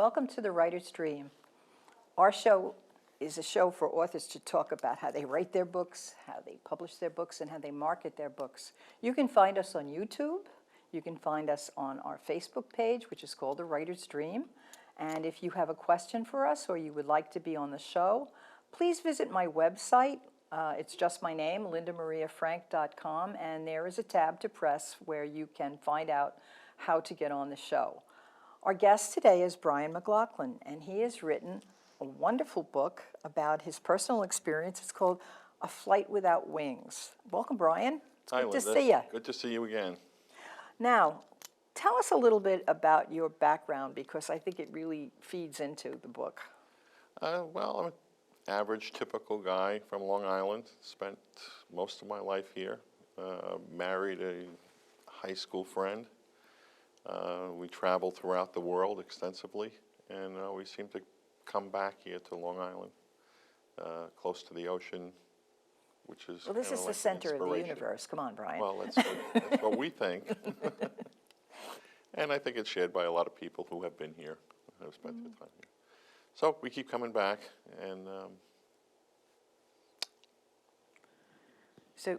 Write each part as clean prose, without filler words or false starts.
Welcome to The Writer's Dream. Our show is a show for authors to talk about how they write their books, how they publish their books, and how they market their books. You can find us on YouTube. You can find us on our Facebook page, which is called The Writer's Dream. And if you have a question for us or you would like to be on the show, please visit my website. It's just my name, lindamariafrank.com, and there is a tab to press where you can find out how to get on the show. Our guest today is Brian McLaughlin, and he has written a wonderful book about his personal experience. It's called A Flight Without Wings. Welcome, Brian. It's Hi, good Linda. to see you. Good to see you again. Now, tell us a little bit about your background, because I think it really feeds into the book. Well, I'm an average, typical guy from Long Island. Spent most of my life here. Married a high school friend. We traveled throughout the world extensively, and we seem to come back here to Long Island, close to the ocean, which is Well, this is like the center of the inspiration. universe. Come on, Brian. Well, that's what we think. And I think it's shared by a lot of people who have been here, who have spent their time here. So we keep coming back, and So,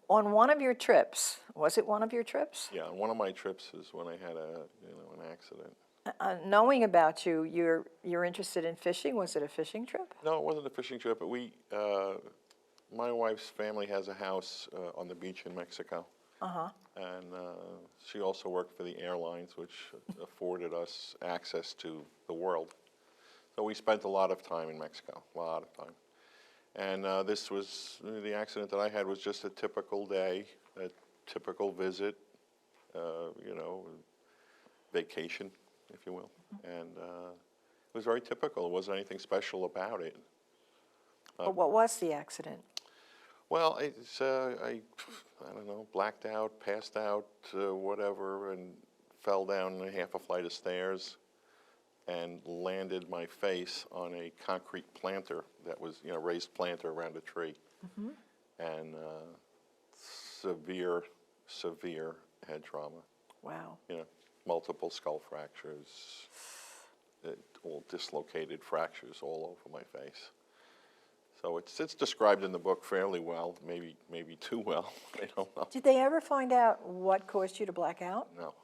on one of your trips, was it one of your trips? yeah, on one of my trips is when I had an accident. Knowing about you, you're interested in fishing. Was it a fishing trip? No, it wasn't a fishing trip, but my wife's family has a house on the beach in Mexico. And she also worked for the airlines, which afforded us access to the world. So we spent a lot of time in Mexico, a lot of time. And this was, the accident that I had was just a typical day, a typical visit, vacation, if you will. And it was very typical. There wasn't anything special about it. But what was the accident? Well, it's, I don't know, blacked out, passed out, whatever, and fell down half a flight of stairs and landed my face on a concrete planter that was, raised planter around a tree. And severe head trauma. Wow. Multiple skull fractures, all dislocated fractures all over my face. So it's described in the book fairly well, maybe too well. I don't know. Did they ever find out what caused you to black out? No.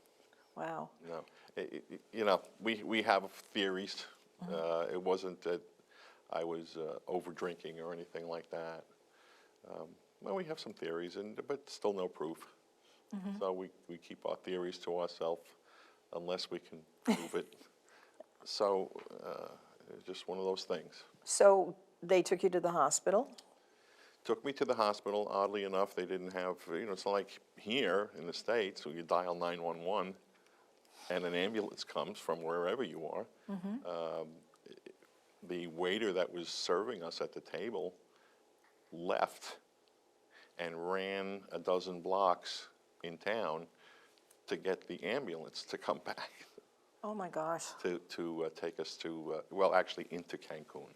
Wow. No. We have theories. It wasn't that I was over drinking or anything like that. Well, we have some theories, but still no proof. So we keep our theories to ourselves unless we can prove it. So it's just one of those things. So they took you to the hospital? Took me to the hospital. Oddly enough, they didn't have, it's not like here in the States where you dial 911 and an ambulance comes from wherever you are. The waiter that was serving us at the table left and ran a dozen blocks in town to get the ambulance to come back. Oh my gosh. To take us to, well, actually into Cancun.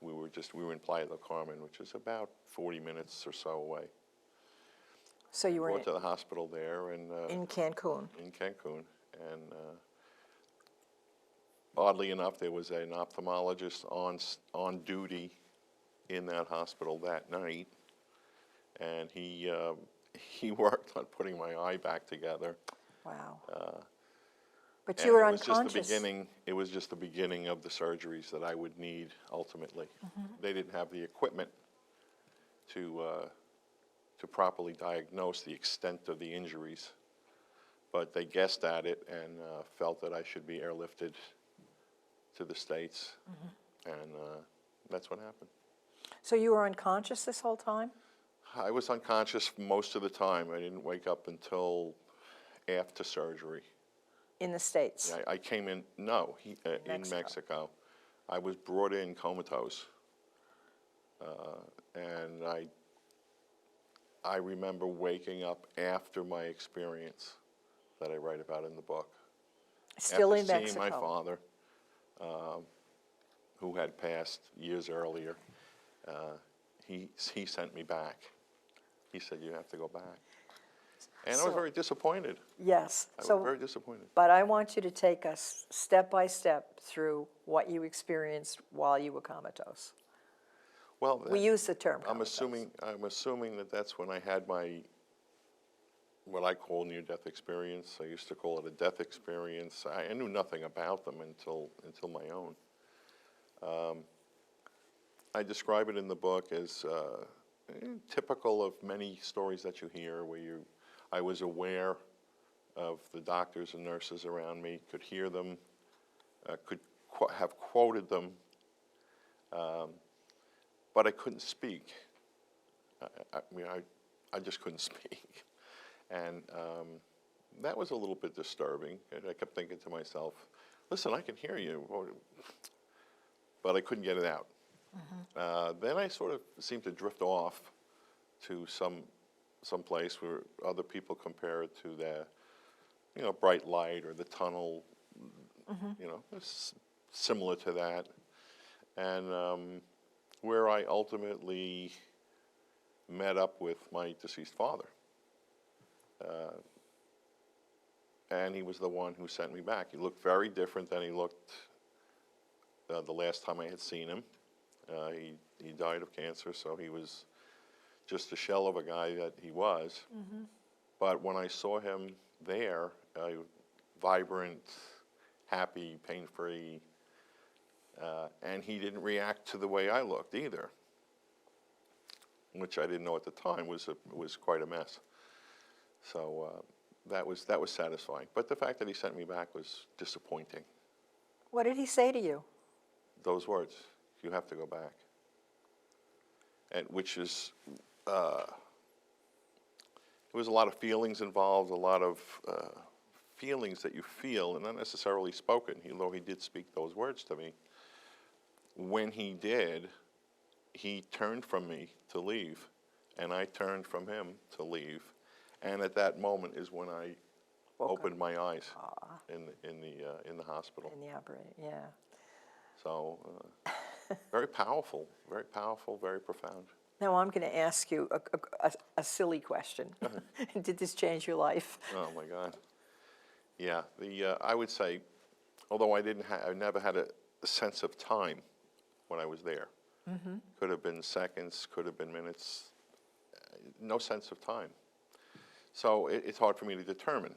We were in Playa del Carmen, which is about 40 minutes or so away. So you were Brought to the hospital there and in Cancun. In Cancun, and oddly enough, there was an ophthalmologist on duty in that hospital that night, and he worked on putting my eye back together. Wow. But you were unconscious. It was just the beginning of the surgeries that I would need ultimately. They didn't have the equipment to properly diagnose the extent of the injuries, but they guessed at it and felt that I should be airlifted to the States, and that's what happened. So you were unconscious this whole time? I was unconscious most of the time. I didn't wake up until after surgery. In the States? I came in, in Mexico. I was brought in comatose. And I remember waking up after my experience that I write about in the book. Still in After Mexico? seeing my father, who had passed years earlier, he sent me back. He said, you have to go back. And I So- was very disappointed. Yes. I was So, very disappointed. but I want you to take us step by step through what you experienced while you were comatose. Well, We use the term I'm comatose. assuming that that's when I had my, what I call near-death experience. I used to call it a death experience. I knew nothing about them until my own. I describe it in the book as typical of many stories that you hear, where I was aware of the doctors and nurses around me, could hear them, could have quoted them, but I couldn't speak. I mean, I just couldn't speak. And that was a little bit disturbing. And I kept thinking to myself, listen, I can hear you, but I couldn't get it out. Then I sort of seemed to drift off to some place where other people compare it to the, bright light or the tunnel, it's similar to that. And where I ultimately met up with my deceased father. And he was the one who sent me back. He looked very different than he looked the last time I had seen him. He died of cancer, so he was just a shell of a guy that he was. But when I saw him there, vibrant, happy, pain-free, and he didn't react to the way I looked either, which I didn't know at the time was quite a mess. So that was satisfying. But the fact that he sent me back was disappointing. What did he say to you? Those words, you have to go back. And which is, there was a lot of feelings involved, a lot of feelings that you feel, and not necessarily spoken, though he did speak those words to me. When he did, he turned from me to leave, and I turned from him to leave. And at that moment is when I opened my eyes in the hospital. In the operating, yeah. So very powerful, very profound. Now I'm going to ask you a silly question. Did this change your life? Oh my God. Yeah, I would say, although I never had a sense of time when I was there. Could have been seconds, could have been minutes, no sense of time. So it's hard for me to determine.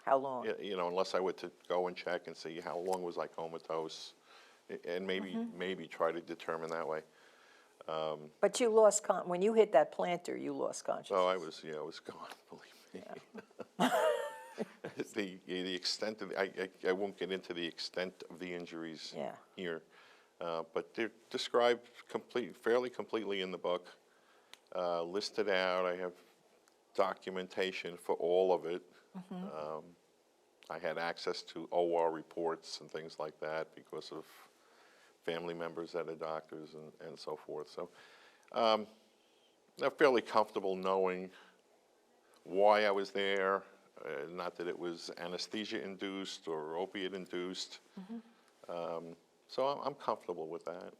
How long? Unless I were to go and check and see how long was I comatose, and maybe try to determine that way. But you lost when you hit that planter, you lost consciousness. Oh, I was gone, believe me. The extent of I won't get into the extent of the injuries here, but they're described fairly completely in the book, listed out. I have documentation for all of it. I had access to OR reports and things like that because of family members that are doctors and so forth. So I'm fairly comfortable knowing why I was there, not that it was anesthesia-induced or opiate-induced. So I'm comfortable with that.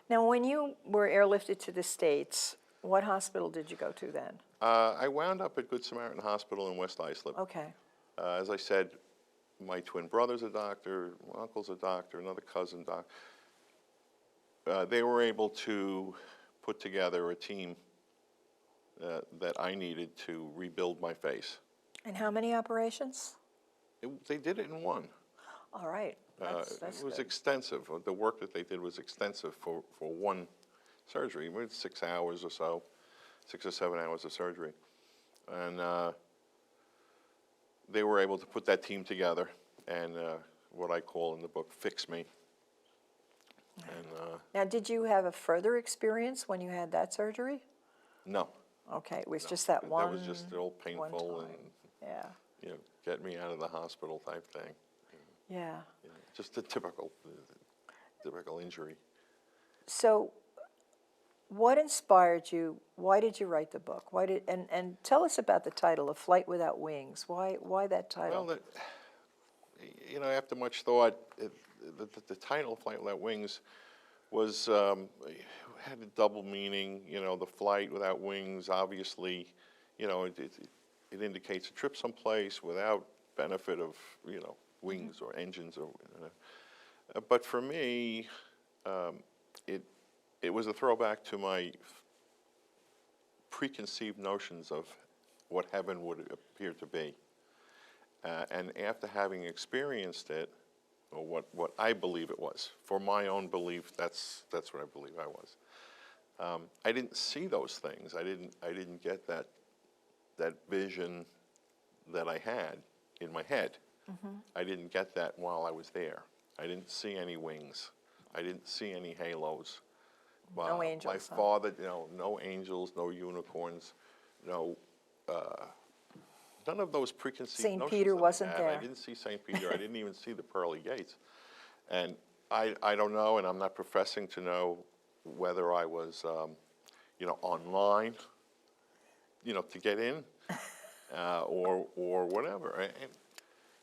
Now, when you were airlifted to the States, what hospital did you go to then? I wound up at Good Samaritan Hospital in West Islip. Okay. As I said, my twin brother's a doctor, my uncle's a doctor, another cousin doctor. They were able to put together a team that I needed to rebuild my face. And how many operations? They did it in one. All right. That's It was good. extensive. The work that they did was extensive for one surgery. It was 6 hours or so, 6 or 7 hours of surgery. And they were able to put that team together and what I call in the book, fix me. And Now, did you have a further experience when you had that surgery? no. Okay, it was just that one. That was just real painful time. and Yeah. Get me out of the hospital type thing. Yeah. Just a typical injury. So, what inspired you? Why did you write the book? And tell us about the title, A Flight Without Wings. Why that title? Well, after much thought, the title "Flight Without Wings" was had a double meaning. The flight without wings, obviously, it it indicates a trip someplace without benefit of, you know, wings or engines or. But for me, it was a throwback to my preconceived notions of what heaven would appear to be. And after having experienced it, or what I believe it was, for my own belief, that's what I believe I was. I didn't see those things. I didn't get that vision that I had in my head. I didn't get that while I was there. I didn't see any wings. I didn't see any halos. No angels. My father, you know, no angels, no unicorns, no, none of those preconceived St. notions Peter that I wasn't had. there. I didn't see St. Peter. I didn't even see the pearly gates. And I don't know, and I'm not professing to know whether I was, you know, online, you know, to get in, or whatever. And,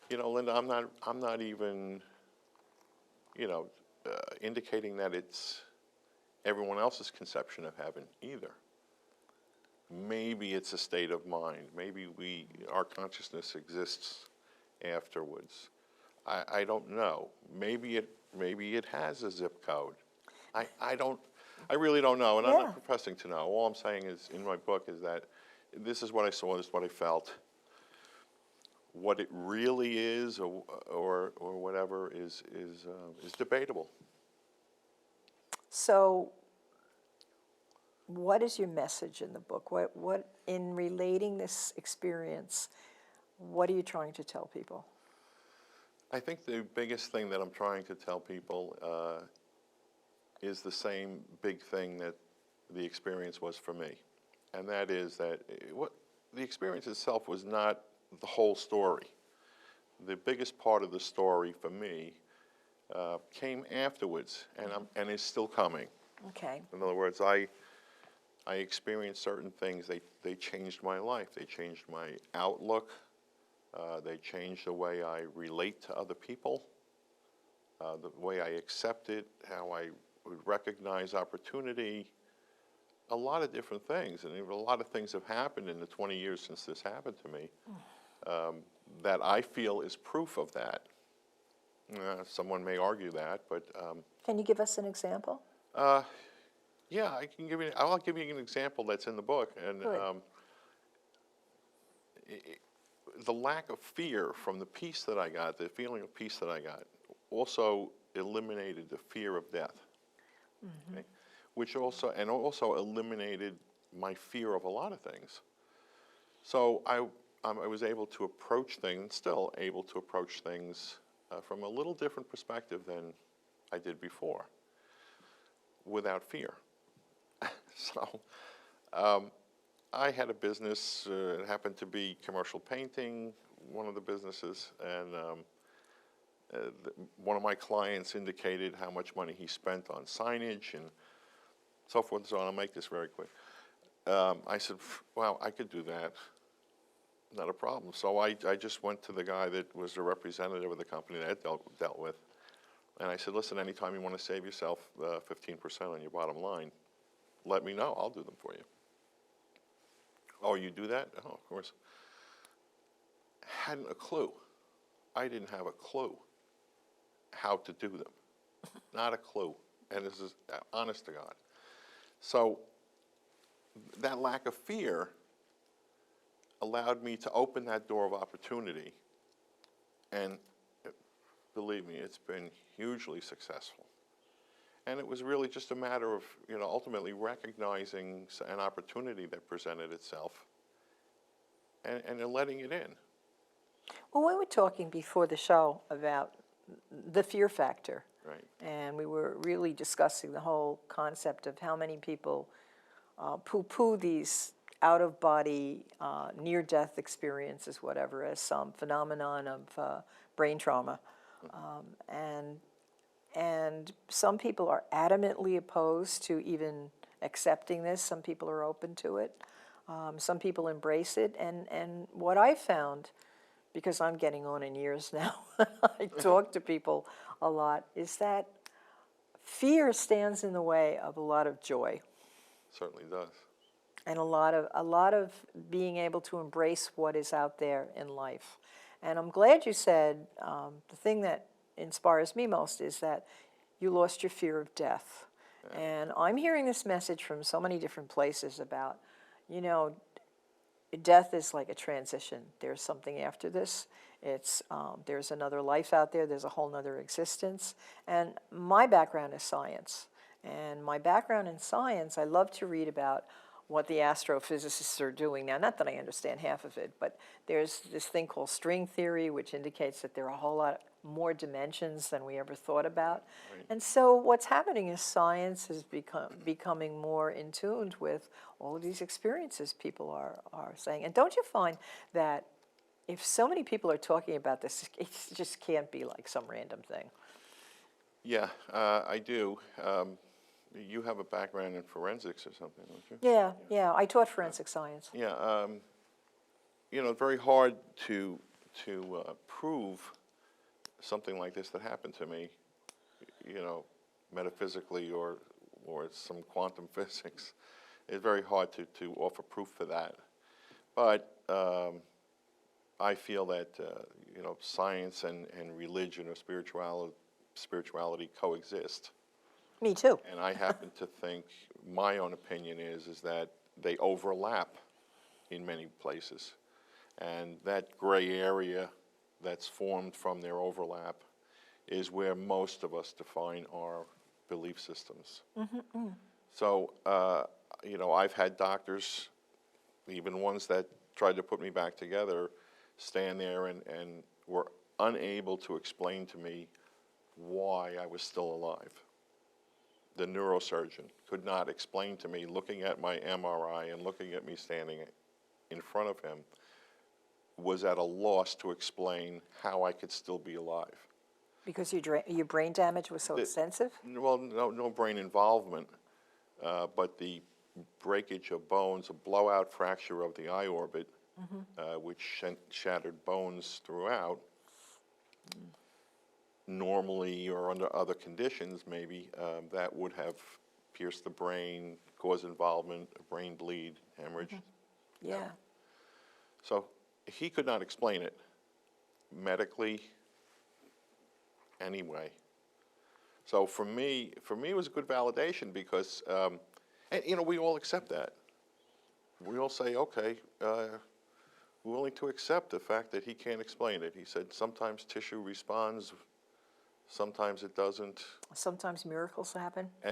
you know, Linda, I'm not even, you know, indicating that it's everyone else's conception of heaven either. Maybe it's a state of mind. Maybe our consciousness exists afterwards. I don't know. Maybe it has a zip code. I really don't know, and I'm Yeah. not professing to know. All I'm saying is, in my book, is that this is what I saw, this is what I felt. What it really is, or whatever, is debatable. So, what is your message in the book? What in relating this experience, what are you trying to tell people? I think the biggest thing that I'm trying to tell people is the same big thing that the experience was for me. And that is that the experience itself was not the whole story. The biggest part of the story for me came afterwards, and is still coming. Okay. In other words, I experienced certain things. They changed my life. They changed my outlook. They changed the way I relate to other people, the way I accept it, how I would recognize opportunity, a lot of different things. And a lot of things have happened in the 20 years since this happened to me that I feel is proof of that. Someone may argue that, but... Can you give us an example? Yeah, I'll give you an example that's in the book. And the lack of fear from the peace that I got, the feeling of peace that I got, also eliminated the fear of death. Okay? Which also eliminated my fear of a lot of things. So I was able to approach things, still able to approach things from a little different perspective than I did before, without fear. So I had a business, it happened to be commercial painting, one of the businesses, and one of my clients indicated how much money he spent on signage and so forth and so on. I'll make this very quick. I said, well, I could do that, not a problem. So I just went to the guy that was the representative of the company that I dealt with, and I said, listen, anytime you want to save yourself 15% on your bottom line, let me know, I'll do them for you. Oh, you do that? Oh, of course. Hadn't a clue. I didn't have a clue how to do them. Not a clue. And this is honest to God. So that lack of fear allowed me to open that door of opportunity. And believe me, it's been hugely successful. And it was really just a matter of, ultimately recognizing an opportunity that presented itself and then letting it in. Well, we were talking before the show about the fear factor. Right. And we were really discussing the whole concept of how many people poo-poo these out-of-body, near-death experiences, whatever, as some phenomenon of brain trauma. And some people are adamantly opposed to even accepting this. Some people are open to it. Some people embrace it. And what I found, because I'm getting on in years now, I talk to people a lot, is that fear stands in the way of a lot of joy. Certainly does. and a lot of being able to embrace what is out there in life. And I'm glad you said the thing that inspires me most is that you lost your fear of death. And I'm hearing this message from so many different places about, you know, death is like a transition. There's something after this. There's another life out there. There's a whole nother existence. And my background is science. And my background in science, I love to read about what the astrophysicists are doing now. Not that I understand half of it, but there's this thing called string theory, which indicates that there are a whole lot more dimensions than we ever thought about. Right. And so what's happening is science is becoming more in tune with all of these experiences people are saying. And don't you find that if so many people are talking about this, it just can't be like some random thing? Yeah, I do. You have a background in forensics or something, don't you? Yeah. I taught forensic science. Yeah, it's very hard to prove something like this that happened to me, metaphysically or some quantum physics. It's very hard to offer proof for that. But I feel that science and religion or spirituality coexist. Me too. And I happen to think, my own opinion is that they overlap in many places. And that gray area that's formed from their overlap is where most of us define our belief systems. So, I've had doctors, even ones that tried to put me back together, stand there and were unable to explain to me why I was still alive. The neurosurgeon could not explain to me, looking at my MRI and looking at me standing in front of him, was at a loss to explain how I could still be alive. Because your brain damage was so extensive? Well, no brain involvement, but the breakage of bones, a blowout fracture of the eye orbit, which shattered bones throughout. Normally, or under other conditions, maybe that would have pierced the brain, caused involvement, a brain bleed, hemorrhage. Yeah. So he could not explain it medically anyway. So for me, it was a good validation because, and we all accept that. We all say, okay, we're willing to accept the fact that he can't explain it. He said sometimes tissue responds, sometimes it doesn't. Sometimes miracles happen.